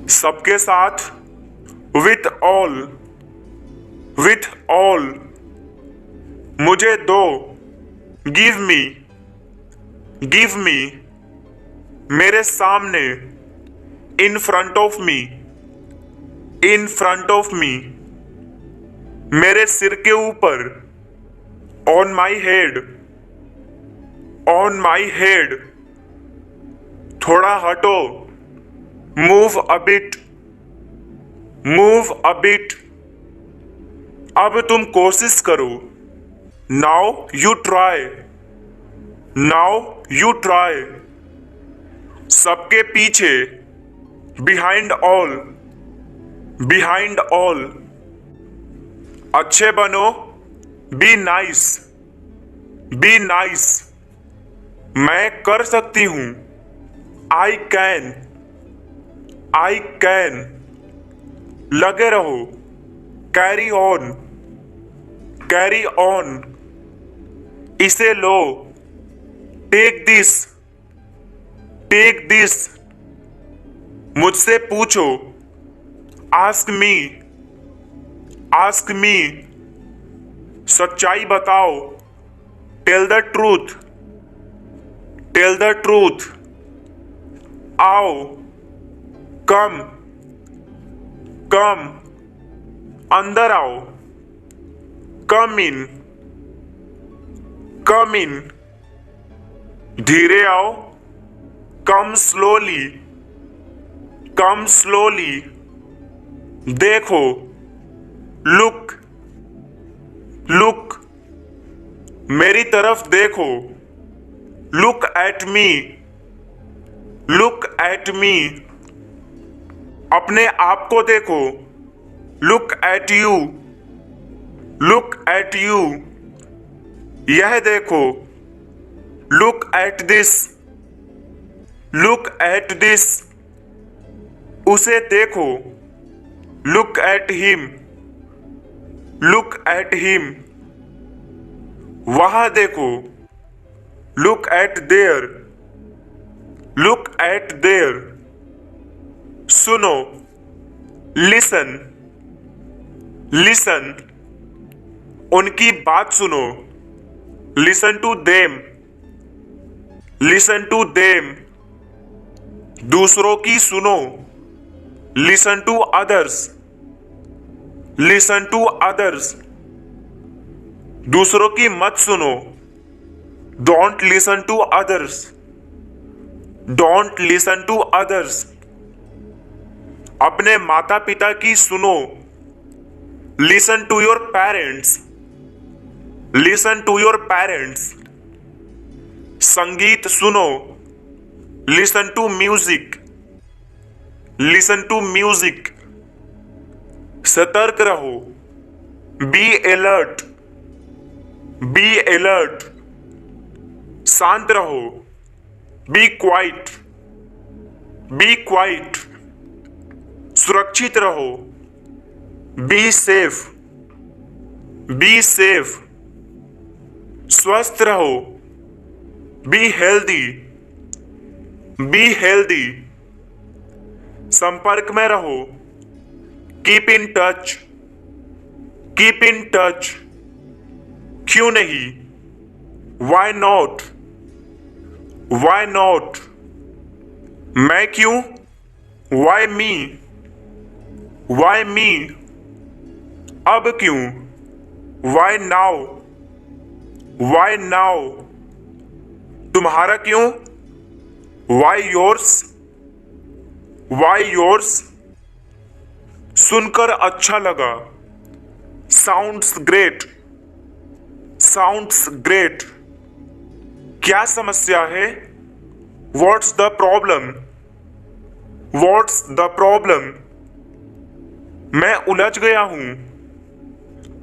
सबके साथ, with all, मुझे दो, गिव मी, मेरे सामने, इन फ्रंट ऑफ मी, मेरे सिर के ऊपर, ऑन माई हेड, थोड़ा हटो, मूव अ बिट, अब तुम कोशिश करो, नाउ यू ट्राई, सबके पीछे, बिहाइंड ऑल, अच्छे बनो, बी नाइस, मैं कर सकती हूं, आई कैन, लगे रहो, कैरी ऑन, इसे लो, टेक दिस, मुझसे पूछो, आस्क मी, सच्चाई बताओ, टेल द ट्रूथ, आओ, कम, अंदर आओ, कम इन, धीरे आओ, कम स्लोली, देखो, लुक, मेरी तरफ देखो, लुक एट मी, अपने आप को देखो, लुक एट यू, यह देखो, लुक एट दिस, उसे देखो, लुक एट हिम, वहां देखो, लुक एट देयर, सुनो, लिसन, उनकी बात सुनो, लिसन टू देम, दूसरों की सुनो, लिसन टू अदर्स, दूसरों की मत सुनो, डोंट लिसन टू अदर्स, अपने माता पिता की सुनो, लिसन टू योर पेरेंट्स, संगीत सुनो, लिसन टू म्यूजिक, सतर्क रहो, बी अलर्ट, शांत रहो, बी क्वाइट, सुरक्षित रहो, बी सेफ, स्वस्थ रहो, बी हेल्दी, संपर्क में रहो, कीप इन टच, क्यों नहीं, वाई नॉट, मैं क्यों, वाई मी, अब क्यों, वाई नाउ, तुम्हारा क्यों, वाई योर्स, सुनकर अच्छा लगा, साउंड्स ग्रेट, क्या समस्या है, व्हाट्स द प्रॉब्लम, मैं उलझ गया हूं,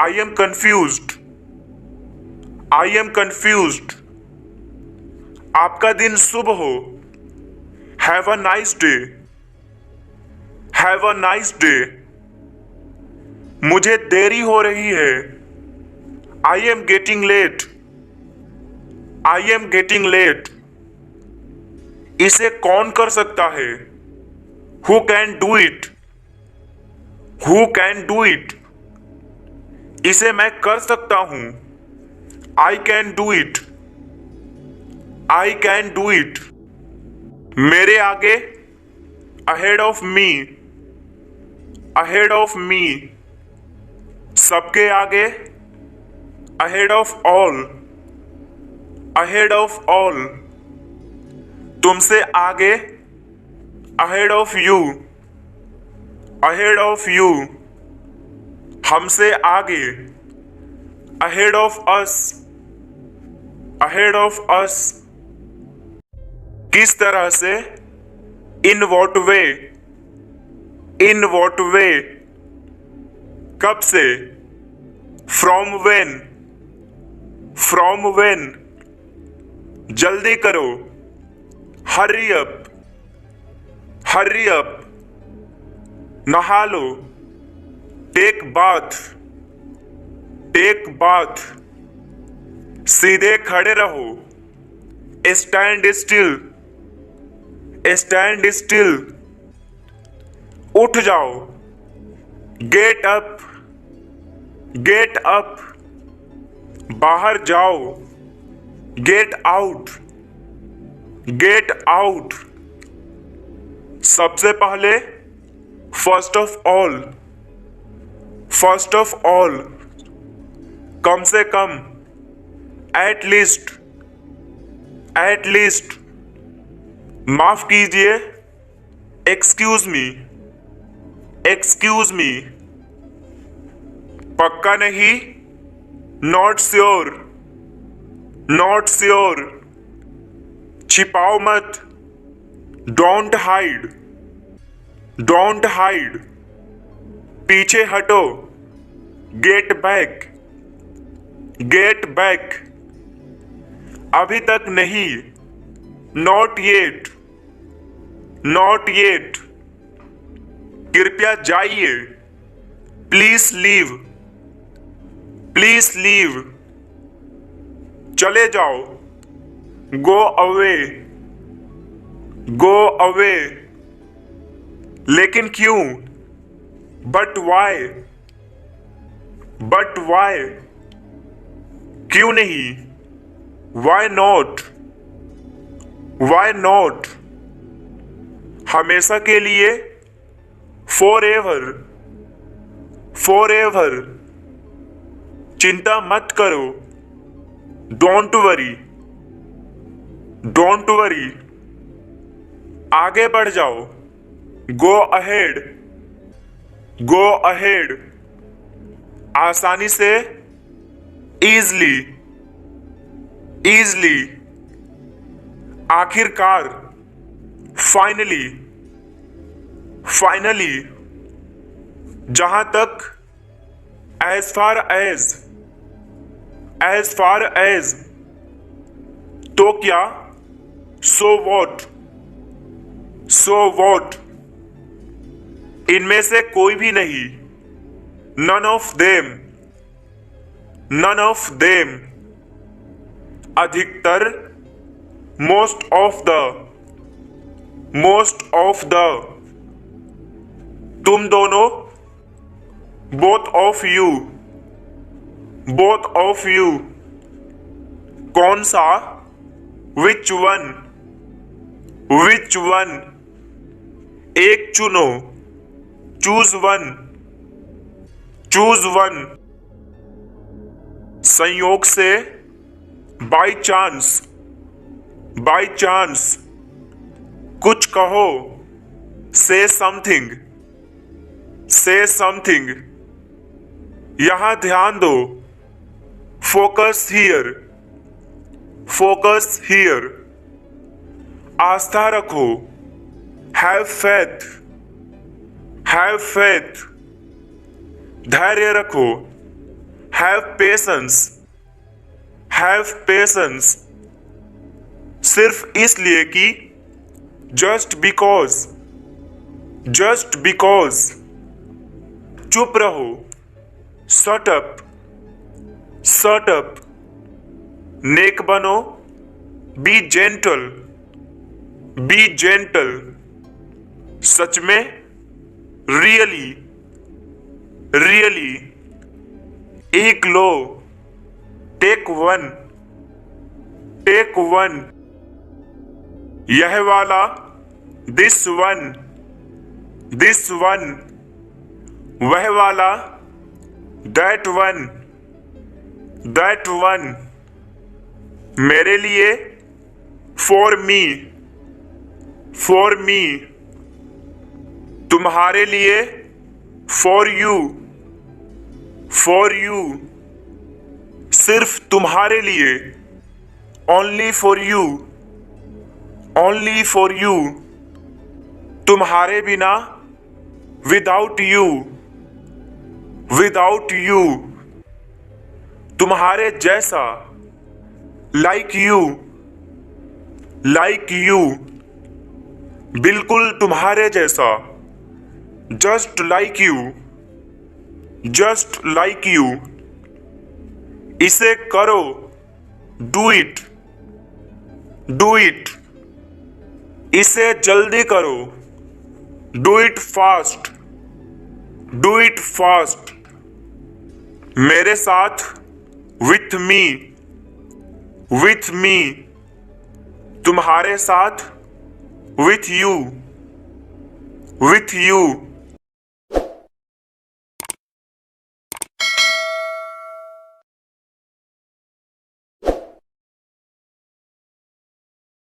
आई एम कंफ्यूज्ड, आपका दिन शुभ हो, हैव अ नाइस डे, मुझे देरी हो रही है, आई एम गेटिंग लेट, इसे कौन कर सकता है, who can do it, who can do it. इसे मैं कर सकता हूं, I can do it, I can do it. मेरे आगे, ahead of me, ahead of me. सबके आगे, ahead of all, ahead of all. तुमसे आगे, ahead of you, ahead of you. हमसे आगे, ahead of us, ahead of us. किस तरह से, in what way, in what वे। कब से, फ्रॉम वेन, फ्रॉम वेन। जल्दी करो, हरी अप, हरी अप। नहा लो, टेक बाथ, टेक बाथ। सीधे खड़े रहो, स्टैंड स्टिल, स्टैंड स्टिल। उठ जाओ, गेट अप, गेट अप। बाहर जाओ, गेट आउट, गेट आउट। सबसे पहले, first of all, first of all. कम से कम, एट लीस्ट, एट लीस्ट। माफ कीजिए, एक्सक्यूज मी, एक्सक्यूज मी। पक्का नहीं, नॉट श्योर, नॉट श्योर। छिपाओ मत, डोंट हाइड, डोंट हाइड। पीछे हटो, गेट बैक, गेट बैक। अभी तक नहीं, नॉट येट, नॉट येट। कृपया जाइए, प्लीज लीव, प्लीज लीव। चले जाओ, गो अवे, गो अवे। लेकिन क्यों, बट वाई, बट वाई। क्यों नहीं, वाई नॉट, वाई नॉट। हमेशा के लिए, फॉर एवर, फॉर एवर। चिंता मत करो, डोंट वरी, डोंट वरी। आगे बढ़ जाओ, गो अहेड, गो अहेड। आसानी से, इजली, इजली। आखिरकार, फाइनली, फाइनली। जहां तक, as far as, as far as. तो क्या, सो वॉट, सो वॉट। इनमें से कोई भी नहीं, none of them, none of them. अधिकतर, most of the, most of the. तुम दोनों, both of you, both of you. कौन सा, विच वन, विच वन। एक चुनो, चूज वन, चूज वन। संयोग से, बाय चांस, बाय चांस। कुछ कहो, से समथिंग, से समथिंग। यहां ध्यान दो, फोकस हियर, फोकस हियर। आस्था रखो, हैव फेथ, हैव फेथ। धैर्य रखो, हैव पेशेंस, हैव पेशेंस। सिर्फ इसलिए कि, जस्ट बिकॉज, जस्ट बिकॉज। चुप रहो, शट अप, शट अप। नेक बनो, बी जेंटल, बी जेंटल। सच में, रियली, रियली। एक लो, टेक वन, टेक वन। यह वाला, दिस वन, दिस वन। वह वाला, दैट वन, दैट वन। मेरे लिए, फॉर मी, फॉर मी। तुम्हारे लिए, फॉर यू, फॉर यू। सिर्फ तुम्हारे लिए, only for you, only for you. तुम्हारे बिना, विदाउट यू, विदाउट यू। तुम्हारे जैसा, लाइक यू, लाइक यू। बिल्कुल तुम्हारे जैसा, just like you, just like you. इसे करो, डू इट, डू इट। इसे जल्दी करो, do it fast, do it fast. मेरे साथ, विथ मी, विथ मी। तुम्हारे साथ, विथ यू, विथ यू।